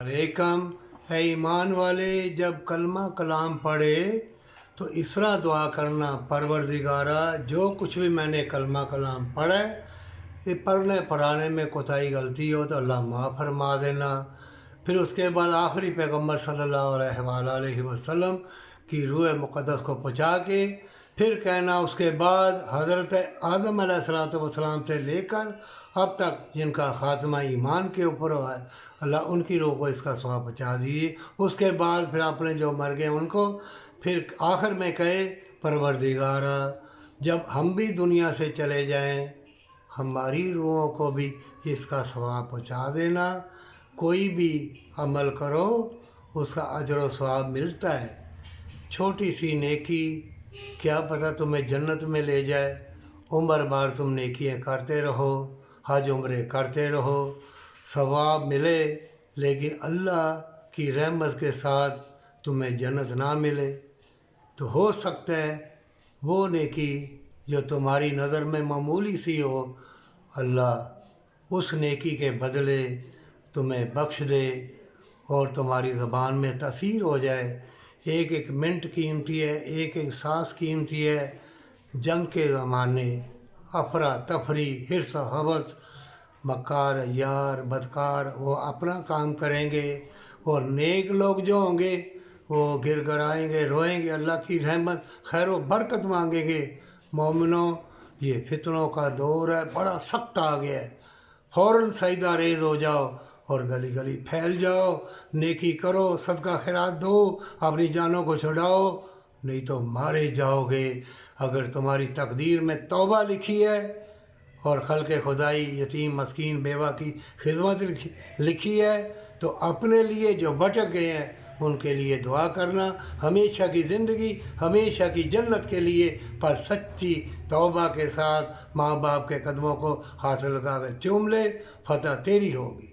علیکم اے ایمان والے، جب کلمہ کلام پڑھے تو اس طرح دعا کرنا، پروردگارا جو کچھ بھی میں نے کلمہ کلام پڑھا ہے، یہ پڑھنے پڑھانے میں کوتاہی غلطی ہو تو اللہ معاف فرما دینا۔ پھر اس کے بعد آخری پیغمبر صلی اللہ علیہ وسلم کی روح مقدس کو پہنچا کے پھر کہنا، اس کے بعد حضرت آدم علیہ السلام سے لے کر اب تک جن کا خاتمہ ایمان کے اوپر ہوا ہے، اللہ ان کی روح کو اس کا ثواب پہنچا دیجیے۔ اس کے بعد پھر اپنے جو مر گئے ان کو پھر آخر میں کہے، پروردگارا جب ہم بھی دنیا سے چلے جائیں ہماری روحوں کو بھی اس کا ثواب پہنچا دینا۔ کوئی بھی عمل کرو اس کا اجر و ثواب ملتا ہے، چھوٹی سی نیکی کیا پتہ تمہیں جنت میں لے جائے۔ عمر بھر تم نیکیاں کرتے رہو، حج عمرے کرتے رہو، ثواب ملے، لیکن اللہ کی رحمت کے ساتھ تمہیں جنت نہ ملے تو ہو سکتا ہے وہ نیکی جو تمہاری نظر میں معمولی سی ہو، اللہ اس نیکی کے بدلے تمہیں بخش دے اور تمہاری زبان میں تاثیر ہو جائے۔ ایک ایک منٹ قیمتی ہے، ایک ایک سانس قیمتی ہے۔ جنگ کے زمانے افراتفری، حرص و حوث، مکار یار بدکار وہ اپنا کام کریں گے، اور نیک لوگ جو ہوں گے وہ گر گرائیں گے، روئیں گے، اللہ کی رحمت خیر و برکت مانگیں گے۔ مومنوں، یہ فتنوں کا دور ہے، بڑا سخت آ گیا ہے، فوراً سجدہ ریز ہو جاؤ اور گلی گلی پھیل جاؤ، نیکی کرو، صدقہ خیرات دو، اپنی جانوں کو چھڑاؤ، نہیں تو مارے جاؤ گے۔ اگر تمہاری تقدیر میں توبہ لکھی ہے اور خلق خدائی، یتیم مسکین بیوہ کی خدمت لکھی ہے تو اپنے لیے جو بھٹک گئے ہیں ان کے لیے دعا کرنا، ہمیشہ کی زندگی، ہمیشہ کی جنت کے لیے، پر سچی توبہ کے ساتھ ماں باپ کے قدموں کو ہاتھ لگا کے چوم لے، فتح تیری ہوگی۔